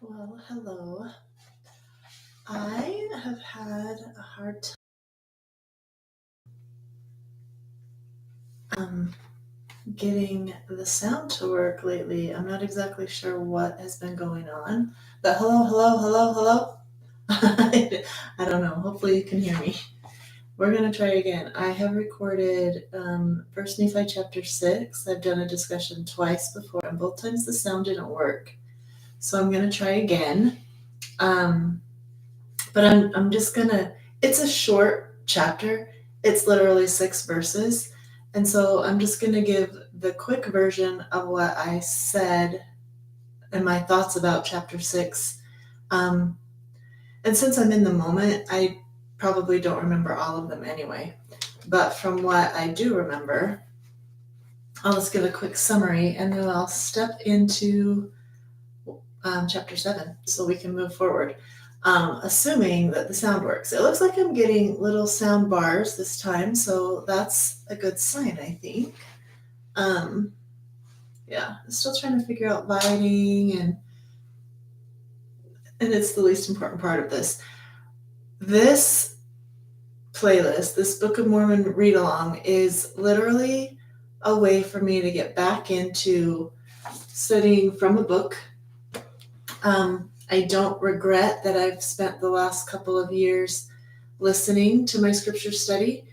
Well, hello. I have had a hard time getting the sound to work lately. I'm not exactly sure what has been going on, but hello. I don't know. Hopefully you can hear me. We're going to try again. I have recorded First Nephi chapter 6. I've done a discussion twice before, and both times the sound didn't work. So I'm going to try again. But I'm just gonna, it's a short chapter. It's literally 6 verses. And so I'm just gonna give the quick version of what I said and my thoughts about chapter 6. And since I'm in the moment, I probably don't remember all of them anyway. But from what I do remember, I'll just give a quick summary and then I'll step into chapter 7 so we can move forward. Assuming that the sound works. It looks like I'm getting little sound bars this time, so that's a good sign, I think. Yeah, I'm still trying to figure out lighting, and it's the least important part of this. This playlist, this Book of Mormon Read-a-Long, is literally a way for me to get back into studying from a book. I don't regret that I've spent the last couple of years listening to my scripture study.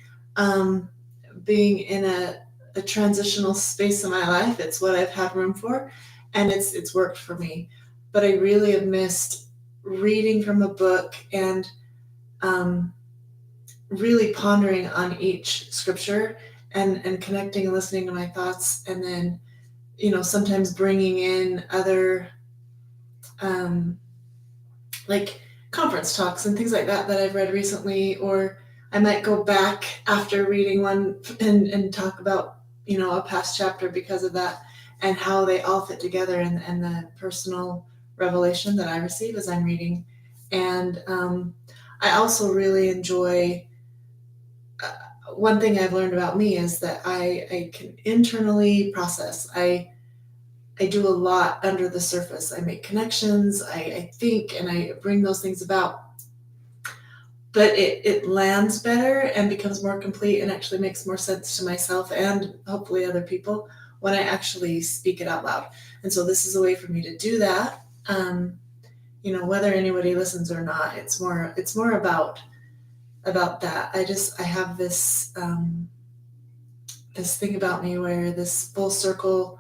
Being in a transitional space in my life, it's what I've had room for, and it's worked for me. But I really have missed reading from a book and really pondering on each scripture and connecting and listening to my thoughts, and then sometimes bringing in other like conference talks and things like that I've read recently, or I might go back after reading one and talk about a past chapter because of that and how they all fit together and the personal revelation that I receive as I'm reading. And I also really enjoy one thing I've learned about me is that I can internally process. I do a lot under the surface. I make connections, I think, and I bring those things about. But it lands better and becomes more complete and actually makes more sense to myself and hopefully other people when I actually speak it out loud. And so this is a way for me to do that. Whether anybody listens or not, it's more about that. I have this this thing about me where this full circle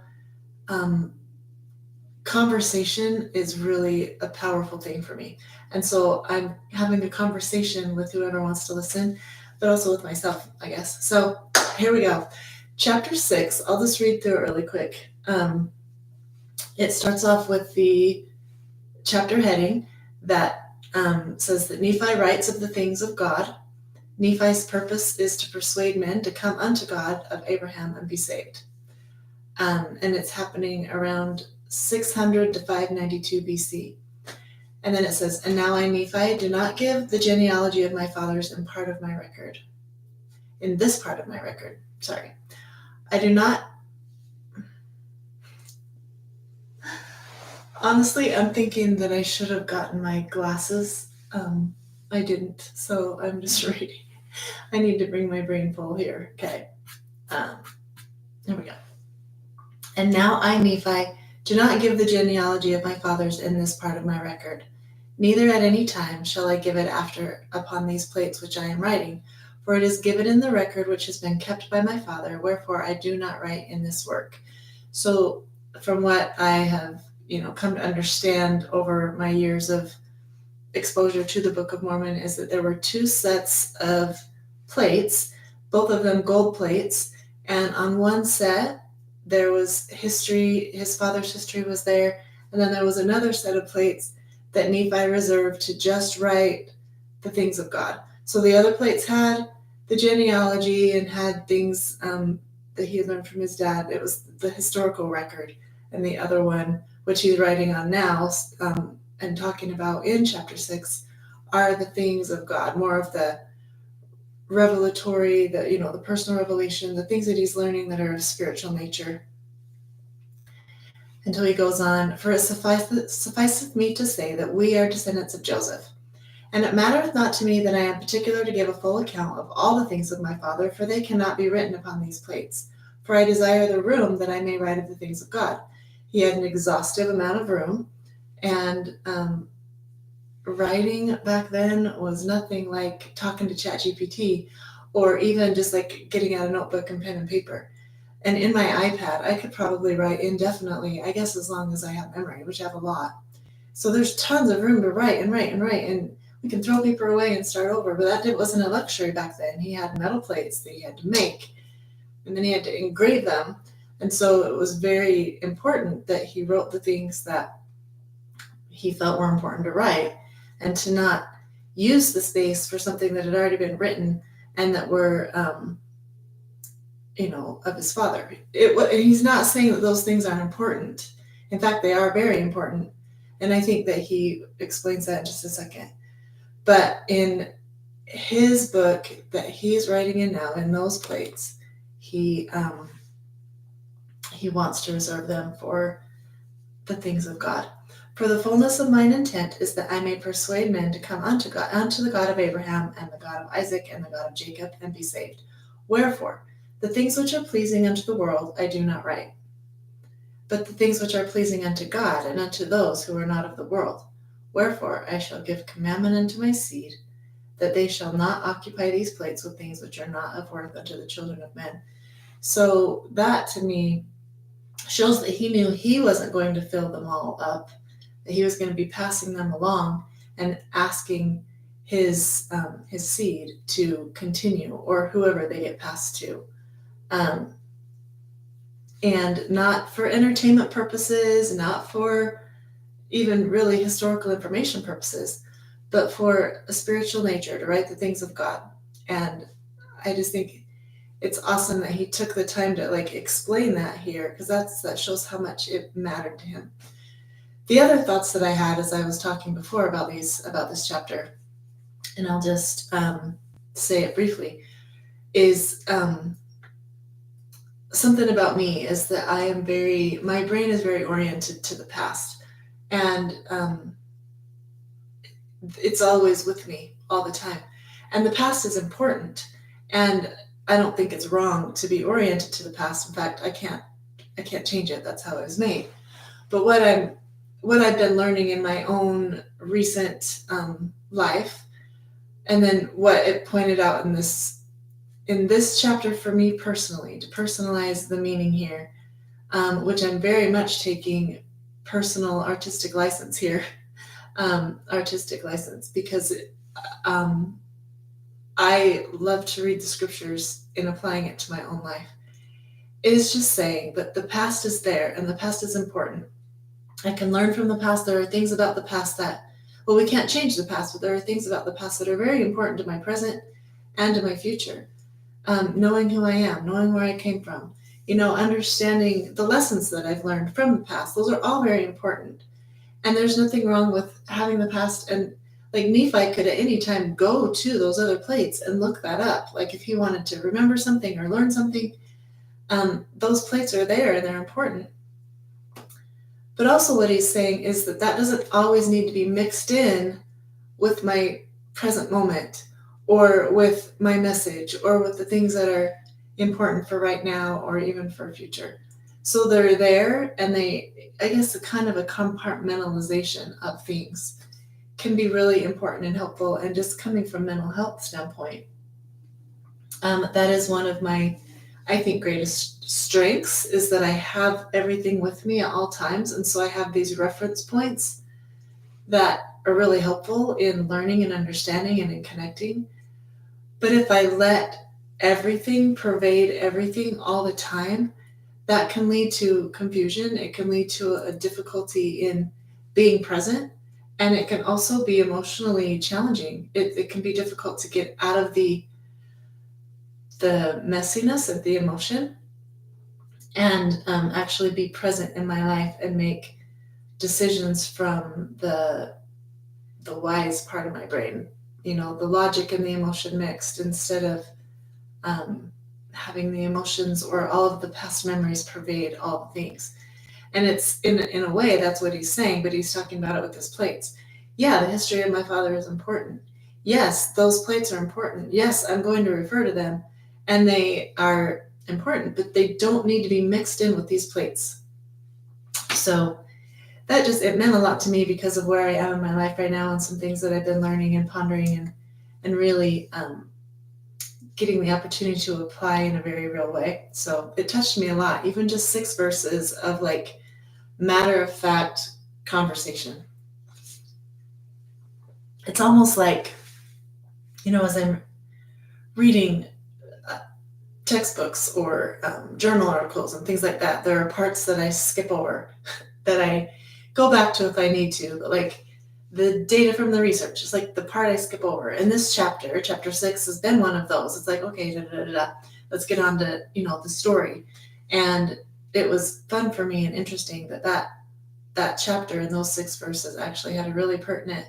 conversation is really a powerful thing for me. And so I'm having a conversation with whoever wants to listen, but also with myself, I guess. So here we go. Chapter 6, I'll just read through it really quick. It starts off with the chapter heading that says that Nephi writes of the things of God. Nephi's purpose is to persuade men to come unto God of Abraham and be saved. And it's happening around 600 to 592 BC. And then it says, and now I, Nephi, do not give the genealogy of my fathers in part of my record. In this part of my record, sorry. I do not. Honestly, I'm thinking that I should have gotten my glasses. I didn't, so I'm just reading. I need to bring my brain full here. Okay. There we go. And now I, Nephi, do not give the genealogy of my fathers in this part of my record. Neither at any time shall I give it after upon these plates which I am writing, for it is given in the record which has been kept by my father, wherefore I do not write in this work. So from what I have, come to understand over my years of exposure to the Book of Mormon is that there were 2 sets of plates, both of them gold plates, and on one set there was history, his father's history was there, and then there was another set of plates that Nephi reserved to just write the things of God. So the other plates had the genealogy and had things that he had learned from his dad. It was the historical record. And the other one, which he's writing on now and talking about in chapter 6, are the things of God, more of the revelatory, the personal revelation, the things that he's learning that are of spiritual nature. until he goes on, for it sufficeth me to say that we are descendants of Joseph. And it mattereth not to me that I am particular to give a full account of all the things of my father, for they cannot be written upon these plates. For I desire the room that I may write of the things of God. He had an exhaustive amount of room, and writing back then was nothing like talking to ChatGPT, or even just like getting out a notebook and pen and paper. And in my iPad, I could probably write indefinitely, I guess as long as I have memory, which I have a lot. So there's tons of room to write and write and write, and we can throw paper away and start over. But that wasn't a luxury back then. He had metal plates that he had to make, and then he had to engrave them. And so it was very important that he wrote the things that he felt were important to write, and to not use the space for something that had already been written and that were, of his father. He's not saying that those things aren't important. In fact, they are very important. And I think that he explains that in just a second. But in his book that he's writing in now, in those plates, he wants to reserve them for the things of God. For the fullness of mine intent is that I may persuade men to come unto God, unto the God of Abraham, and the God of Isaac, and the God of Jacob, and be saved. Wherefore, the things which are pleasing unto the world I do not write, but the things which are pleasing unto God, and unto those who are not of the world. Wherefore I shall give commandment unto my seed, that they shall not occupy these plates with things which are not of worth unto the children of men. So that to me shows that he knew he wasn't going to fill them all up, that he was going to be passing them along and asking his seed to continue, or whoever they get passed to. And not for entertainment purposes, not for even really historical information purposes, but for a spiritual nature, to write the things of God. And I just think it's awesome that he took the time to explain that here, because that shows how much it mattered to him. The other thoughts that I had as I was talking before about this chapter, and I'll just say it briefly, is something about me is that my brain is very oriented to the past, and it's always with me all the time. And the past is important, and I don't think it's wrong to be oriented to the past. In fact, I can't change it. That's how it was made. But what I've been learning in my own recent life, and then what it pointed out in this chapter for me personally, to personalize the meaning here, which I'm very much taking personal artistic license here, because I love to read the scriptures in applying it to my own life. It is just saying that the past is there, and the past is important. I can learn from the past. There are things about the past that, well, we can't change the past, but there are things about the past that are very important to my present and to my future. Knowing who I am, knowing where I came from, understanding the lessons that I've learned from the past. Those are all very important. And there's nothing wrong with having the past. And like Nephi could at any time go to those other plates and look that up. Like if he wanted to remember something or learn something, those plates are there and they're important. But also what he's saying is that doesn't always need to be mixed in with my present moment, or with my message, or with the things that are important for right now, or even for future. So they're there, and I guess a kind of a compartmentalization of things can be really important and helpful. And just coming from mental health standpoint, that is one of my, I think, greatest strengths, is that I have everything with me at all times. And so I have these reference points that are really helpful in learning and understanding and in connecting. But if I let everything pervade everything all the time, that can lead to confusion. It can lead to a difficulty in being present. And it can also be emotionally challenging. It can be difficult to get out of the messiness of the emotion and actually be present in my life and make decisions from the wise part of my brain, the logic and the emotion mixed, instead of having the emotions or all of the past memories pervade all the things. And it's in a way, that's what he's saying, but he's talking about it with his plates. Yeah, the history of my father is important. Yes, those plates are important. Yes, I'm going to refer to them, and they are important, but they don't need to be mixed in with these plates. So that it meant a lot to me because of where I am in my life right now and some things that I've been learning and pondering and really getting the opportunity to apply in a very real way. So it touched me a lot, even just 6 verses of like matter of fact conversation. It's almost like, as I'm reading textbooks or journal articles and things like that, there are parts that I skip over that I go back to if I need to, but like the data from the research is like the part I skip over. And this chapter 6, has been one of those. It's like, okay, let's get on to, the story. And it was fun for me and interesting that chapter and those 6 verses actually had a really pertinent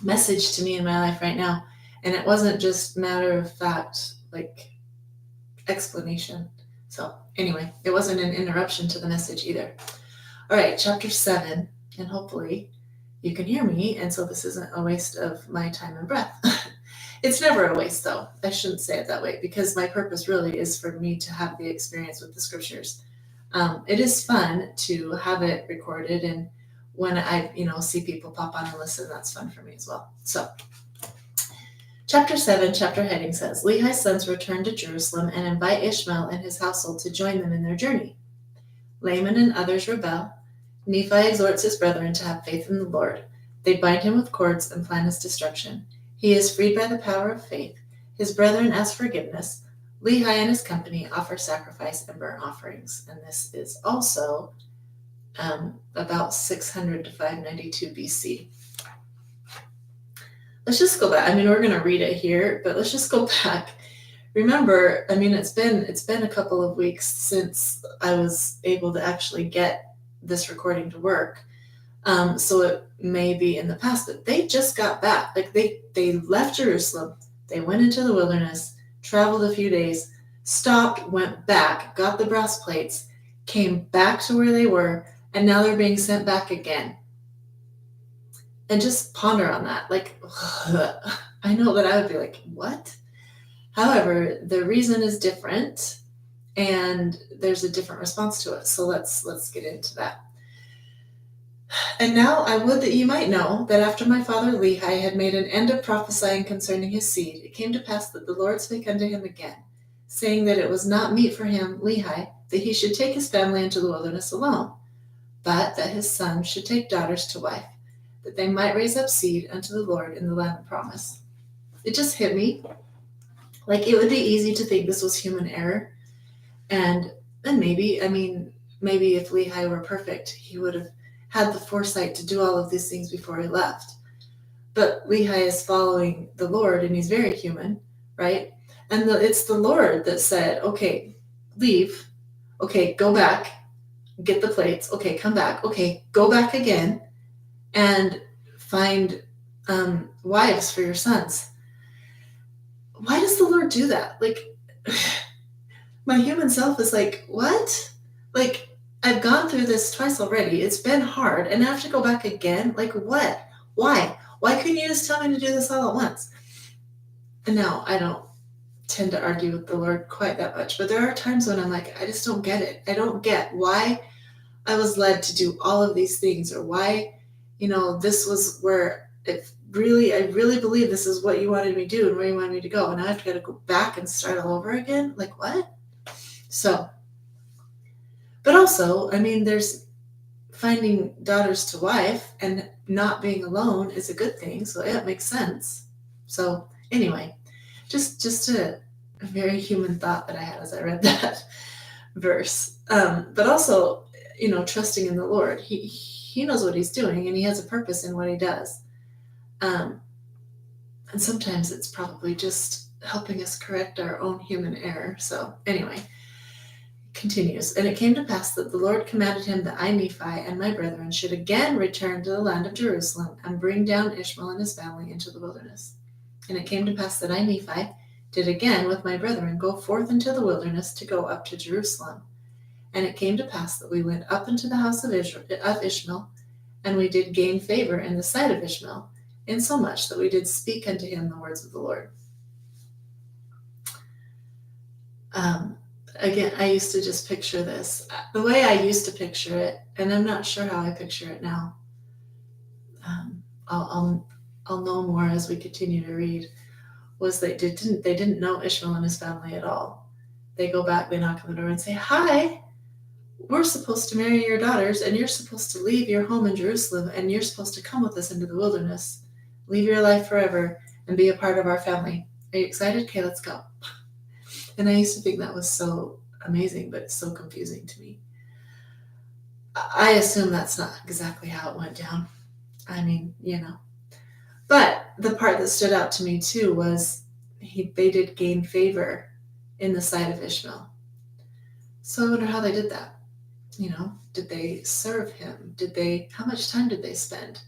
message to me in my life right now. And it wasn't just matter of fact, like explanation. So anyway, it wasn't an interruption to the message either. All right, chapter 7, and hopefully you can hear me, and so this isn't a waste of my time and breath. It's never a waste, though. I shouldn't say it that way, because my purpose really is for me to have the experience with the scriptures. It is fun to have it recorded, and when I, see people pop on and listen, that's fun for me as well. So, chapter 7, chapter heading says, Lehi's sons return to Jerusalem and invite Ishmael and his household to join them in their journey. Laman and others rebel. Nephi exhorts his brethren to have faith in the Lord. They bind him with cords and plan his destruction. He is freed by the power of faith. His brethren ask forgiveness. Lehi and his company offer sacrifice and burnt offerings. And this is also about 600 to 592 BC. Let's just go back. We're going to read it here, but let's just go back. Remember, it's been a couple of weeks since I was able to actually get this recording to work. So it may be in the past, but they just got back. Like they left Jerusalem, they went into the wilderness, traveled a few days, stopped, went back, got the brass plates, came back to where they were, and now they're being sent back again. And just ponder on that. Like, I know that I would be like, what? However, the reason is different, and there's a different response to it. So let's get into that. And now I would that you might know that after my father Lehi had made an end of prophesying concerning his seed, it came to pass that the Lord spake unto him again, saying that it was not meet for him, Lehi, that he should take his family into the wilderness alone, but that his sons should take daughters to wife, that they might raise up seed unto the Lord in the land of promise. It just hit me. Like, it would be easy to think this was human error. And maybe if Lehi were perfect, he would have had the foresight to do all of these things before he left. But Lehi is following the Lord, and he's very human, right? And it's the Lord that said, okay, leave. Okay, go back, get the plates. Okay, come back. Okay, go back again and find wives for your sons. Why does the Lord do that? Like, my human self is like, what? Like, I've gone through this twice already. It's been hard. And I have to go back again? Like, what? Why? Why couldn't you just tell me to do this all at once? And now I don't tend to argue with the Lord quite that much. But there are times when I'm like, I just don't get it. I don't get why I was led to do all of these things, or why, this was where I really believe this is what you wanted me to do and where you wanted me to go. And now I've got to go back and start all over again. Like, what? So, but also, there's finding daughters to wife and not being alone is a good thing. So it makes sense. So anyway, just a very human thought that I had as I read that verse. But also, trusting in the Lord. He knows what he's doing, and he has a purpose in what he does. And sometimes it's probably just helping us correct our own human error. So anyway, continues. And it came to pass that the Lord commanded him that I, Nephi, and my brethren should again return to the land of Jerusalem and bring down Ishmael and his family into the wilderness. And it came to pass that I, Nephi, did again with my brethren go forth into the wilderness to go up to Jerusalem. And it came to pass that we went up into the house of Ishmael, and we did gain favor in the sight of Ishmael, insomuch that we did speak unto him the words of the Lord. Again, I used to just picture this. The way I used to picture it, and I'm not sure how I picture it now. I'll know more as we continue to read. Was they didn't know Ishmael and his family at all. They go back, they knock on the door and say, "Hi, we're supposed to marry your daughters, and you're supposed to leave your home in Jerusalem, and you're supposed to come with us into the wilderness, leave your life forever, and be a part of our family. Are you excited? Okay, let's go." And I used to think that was so amazing, but it's so confusing to me. I assume that's not exactly how it went down. I mean, But the part that stood out to me too was they did gain favor in the sight of Ishmael. So I wonder how they did that. Did they serve him? How much time did they spend?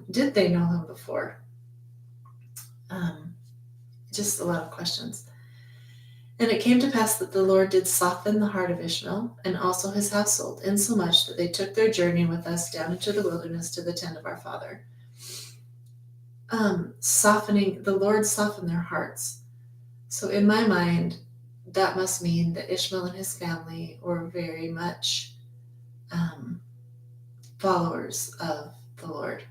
Did they know him before? Just a lot of questions. And it came to pass that the Lord did soften the heart of Ishmael and also his household, insomuch that they took their journey with us down into the wilderness to the tent of our father. The Lord softened their hearts. So in my mind, that must mean that Ishmael and his family were very much followers of the Lord.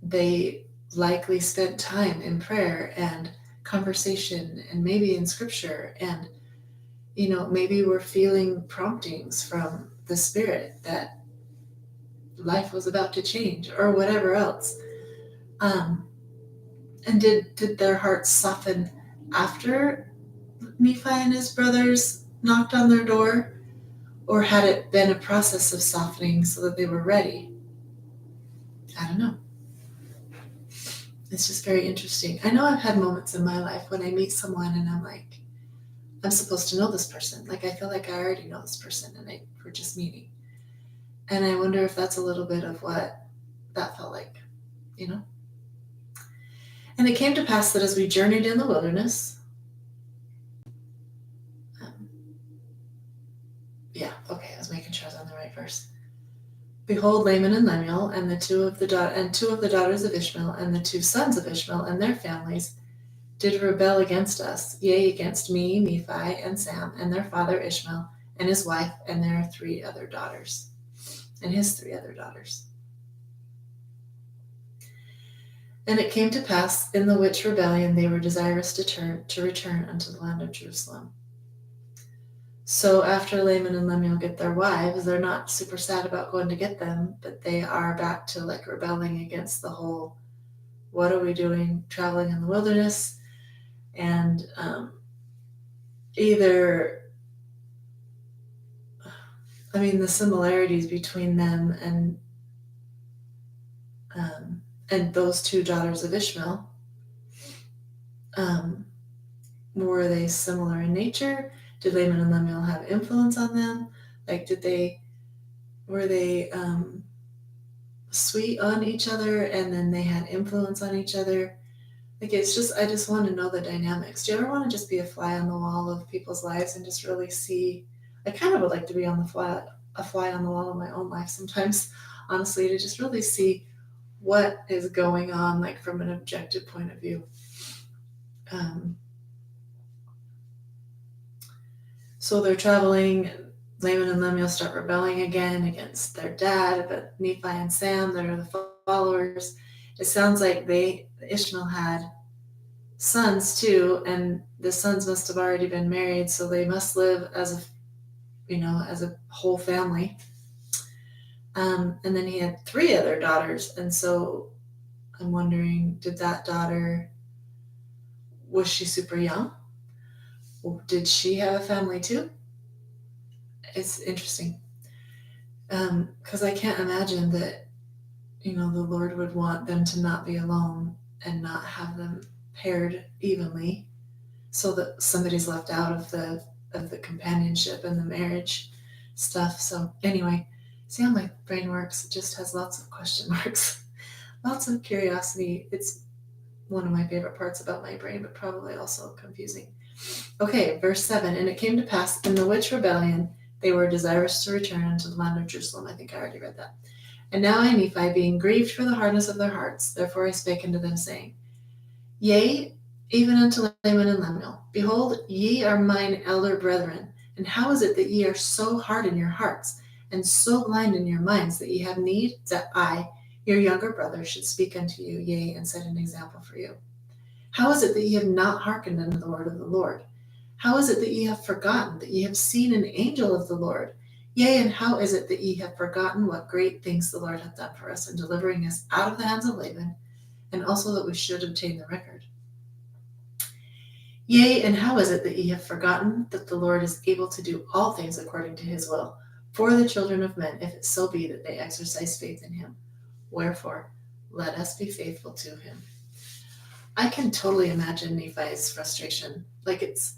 They likely spent time in prayer and conversation and maybe in scripture, and maybe were feeling promptings from the Spirit that life was about to change or whatever else. And did their hearts soften after Nephi and his brothers knocked on their door? Or had it been a process of softening so that they were ready? I don't know. It's just very interesting. I know I've had moments in my life when I meet someone and I'm like, I'm supposed to know this person. Like, I feel like I already know this person and we're just meeting. And I wonder if that's a little bit of what that felt like, And it came to pass that as we journeyed in the wilderness, I was making sure I was on the right verse. Behold, Laman and Lemuel, and two of the daughters of Ishmael, and the two sons of Ishmael, and their families, did rebel against us, yea, against me, Nephi, and Sam, and their father Ishmael, and his wife, and their 3 other daughters, and his 3 other daughters. And it came to pass, in the which rebellion they were desirous to return unto the land of Jerusalem. So after Laman and Lemuel get their wives, they're not super sad about going to get them, but they are back to rebelling against the whole, what are we doing traveling in the wilderness? And the similarities between them and those 2 daughters of Ishmael, were they similar in nature? Did Laman and Lemuel have influence on them? Were they sweet on each other and then they had influence on each other? I just want to know the dynamics. Do you ever want to just be a fly on the wall of people's lives and just really see? I kind of would like to be a fly on the wall of my own life sometimes, honestly, to just really see what is going on, from an objective point of view. So they're traveling. Laman and Lemuel start rebelling again against their dad, but Nephi and Sam, that are the followers, it sounds like Ishmael had sons too, and the sons must have already been married, so they must live as a whole family. And then he had 3 other daughters, and so I'm wondering, did that daughter, was she super young? Did she have a family too? It's interesting. Because I can't imagine that, the Lord would want them to not be alone and not have them paired evenly so that somebody's left out of the companionship and the marriage stuff. So anyway, see how my brain works? It just has lots of question marks, lots of curiosity. It's one of my favorite parts about my brain, but probably also confusing. Okay, verse 7, and it came to pass in the which rebellion They were desirous to return unto the land of Jerusalem. I think I already read that. And now I, Nephi, being grieved for the hardness of their hearts, therefore I spake unto them, saying, Yea, even unto Laman and Lemuel, behold, ye are mine elder brethren. And how is it that ye are so hard in your hearts, and so blind in your minds, that ye have need that I, your younger brother, should speak unto you, yea, and set an example for you? How is it that ye have not hearkened unto the word of the Lord? How is it that ye have forgotten that ye have seen an angel of the Lord? Yea, and how is it that ye have forgotten what great things the Lord hath done for us in delivering us out of the hands of Laban, and also that we should obtain the record? Yea, and how is it that ye have forgotten that the Lord is able to do all things according to his will for the children of men, if it so be that they exercise faith in him? Wherefore, let us be faithful to him. I can totally imagine Nephi's frustration. Like it's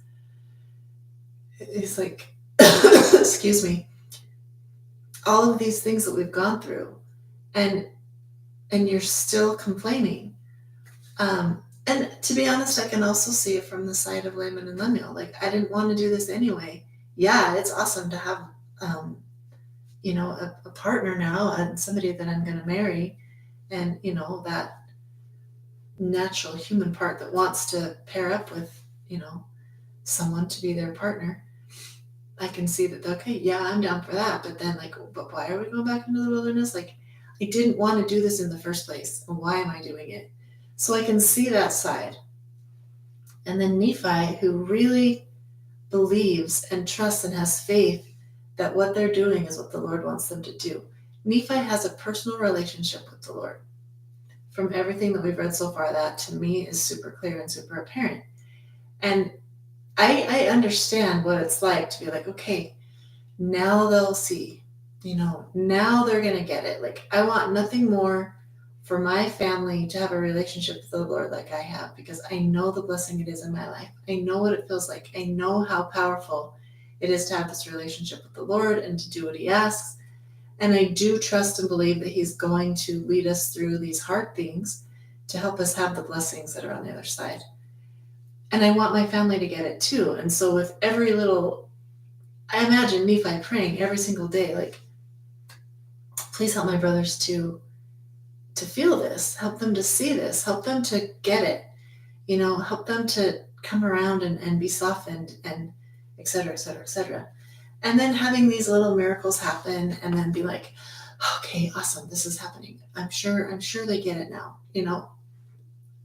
like, excuse me, all of these things that we've gone through, and you're still complaining. And to be honest, I can also see it from the side of Laman and Lemuel. Like, I didn't want to do this anyway. Yeah, it's awesome to have, a partner now and somebody that I'm going to marry, and that natural human part that wants to pair up with someone to be their partner. I can see that, okay, yeah, I'm down for that, but then but why are we going back into the wilderness? Like, I didn't want to do this in the first place, and why am I doing it? So I can see that side. And then Nephi, who really believes and trusts and has faith that what they're doing is what the Lord wants them to do. Nephi has a personal relationship with the Lord. From everything that we've read so far, that to me is super clear and super apparent. And I understand what it's like to be like, okay, now they'll see, now they're going to get it. Like, I want nothing more for my family to have a relationship with the Lord like I have, because I know the blessing it is in my life. I know what it feels like. I know how powerful it is to have this relationship with the Lord and to do what he asks. And I do trust and believe that he's going to lead us through these hard things to help us have the blessings that are on the other side. And I want my family to get it too. And so with every little, I imagine Nephi praying every single day, like, please help my brothers to feel this, help them to see this, help them to get it, help them to come around and be softened, and et cetera, et cetera, et cetera. And then having these little miracles happen, and then be like, okay, awesome, this is happening. I'm sure they get it now.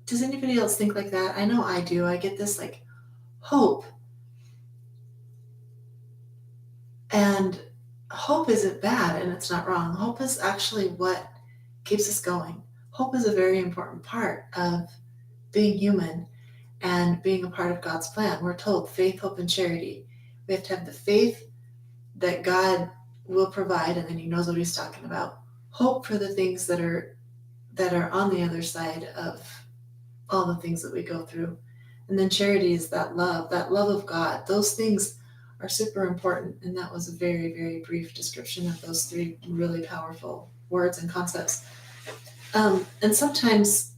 Does anybody else think like that? I know I do. I get this like hope. And hope isn't bad, and it's not wrong. Hope is actually what keeps us going. Hope is a very important part of being human and being a part of God's plan. We're told faith, hope, and charity. We have to have the faith that God will provide, and then he knows what he's talking about. Hope for the things that are on the other side of all the things that we go through. And then charity is that love of God. Those things are super important. And that was a very, very brief description of those three really powerful words and concepts. And sometimes,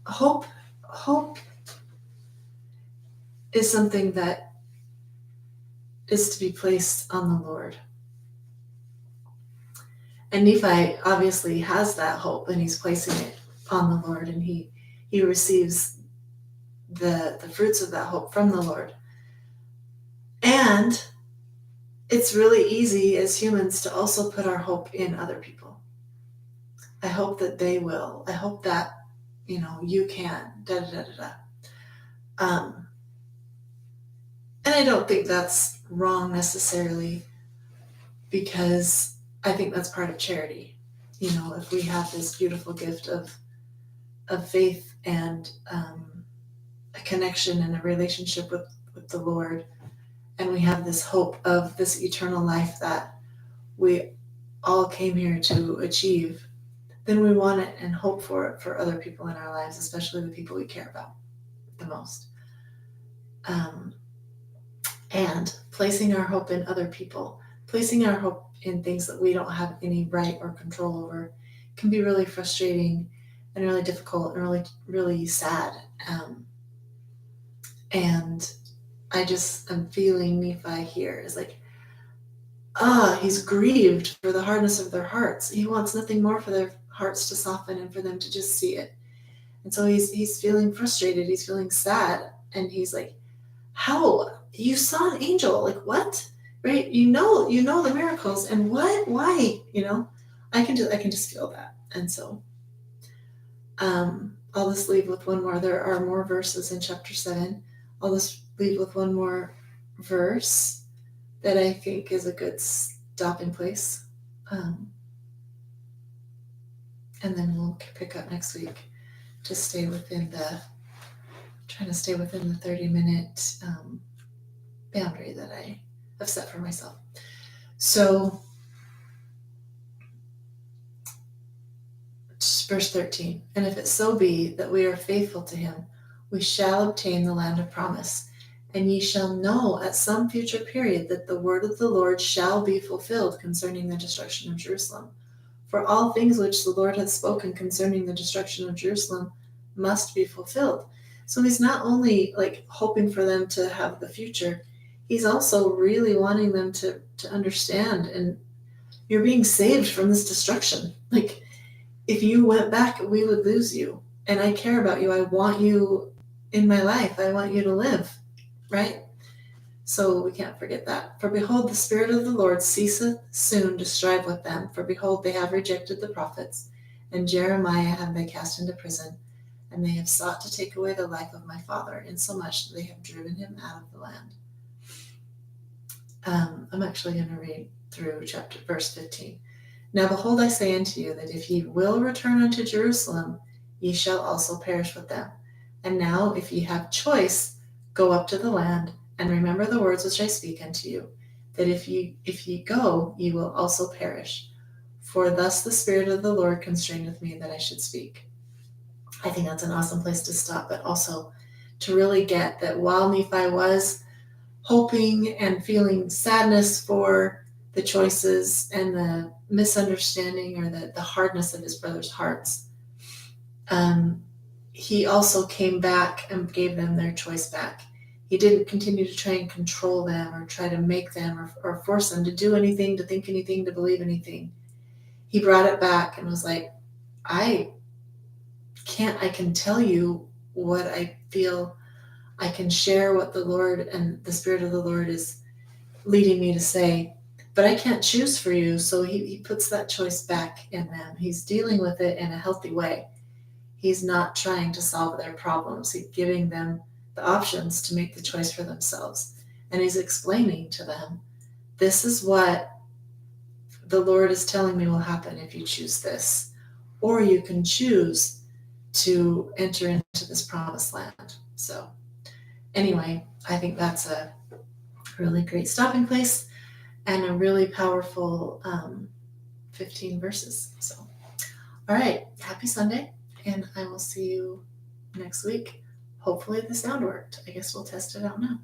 hope is something that is to be placed on the Lord. And Nephi obviously has that hope, and he's placing it on the Lord, and he receives the fruits of that hope from the Lord. And it's really easy as humans to also put our hope in other people. I hope that they will. I hope that, you can, and I don't think that's wrong necessarily, because I think that's part of charity. If we have this beautiful gift of faith and a connection and a relationship with the Lord, and we have this hope of this eternal life that we all came here to achieve, then we want it and hope for it for other people in our lives, especially the people we care about the most. And placing our hope in other people, placing our hope in things that we don't have any right or control over, can be really frustrating and really difficult and really, really sad. And I'm feeling Nephi here is like, he's grieved for the hardness of their hearts. He wants nothing more for their hearts to soften and for them to just see it. And so he's feeling frustrated. He's feeling sad. And he's like, how? You saw an angel. Like, what? Right? You know the miracles. And what? Why? I can just feel that. And so I'll just leave with one more. There are more verses in chapter 7. I'll just leave with one more verse that I think is a good stopping place. And then we'll pick up next week to stay within the 30-minute boundary that I have set for myself. So, verse 13, and if it so be that we are faithful to him, we shall obtain the land of promise. And ye shall know at some future period that the word of the Lord shall be fulfilled concerning the destruction of Jerusalem. For all things which the Lord hath spoken concerning the destruction of Jerusalem must be fulfilled. So he's not only like hoping for them to have the future, he's also really wanting them to understand, and you're being saved from this destruction. Like, if you went back, we would lose you. And I care about you. I want you in my life. I want you to live, right? So we can't forget that. For behold, the Spirit of the Lord ceaseth soon to strive with them. For behold, they have rejected the prophets, and Jeremiah have they cast into prison, and they have sought to take away the life of my father, insomuch that they have driven him out of the land. I'm actually going to read through verse 15. Now behold, I say unto you, that if ye will return unto Jerusalem, ye shall also perish with them. And now, if ye have choice, go up to the land, and remember the words which I speak unto you, that if ye go, ye will also perish. For thus the Spirit of the Lord constraineth me that I should speak. I think that's an awesome place to stop, but also to really get that while Nephi was hoping and feeling sadness for the choices and the misunderstanding or the hardness of his brother's hearts, he also came back and gave them their choice back. He didn't continue to try and control them or try to make them or force them to do anything, to think anything, to believe anything. He brought it back and was like, I can tell you what I feel. I can share what the Lord and the Spirit of the Lord is leading me to say, but I can't choose for you. So he puts that choice back in them. He's dealing with it in a healthy way. He's not trying to solve their problems. He's giving them the options to make the choice for themselves. And he's explaining to them, this is what the Lord is telling me will happen if you choose this. Or you can choose to enter into this promised land. So anyway, I think that's a really great stopping place and a really powerful 15 verses. So, all right, happy Sunday, and I will see you next week. Hopefully the sound worked. I guess we'll test it out now.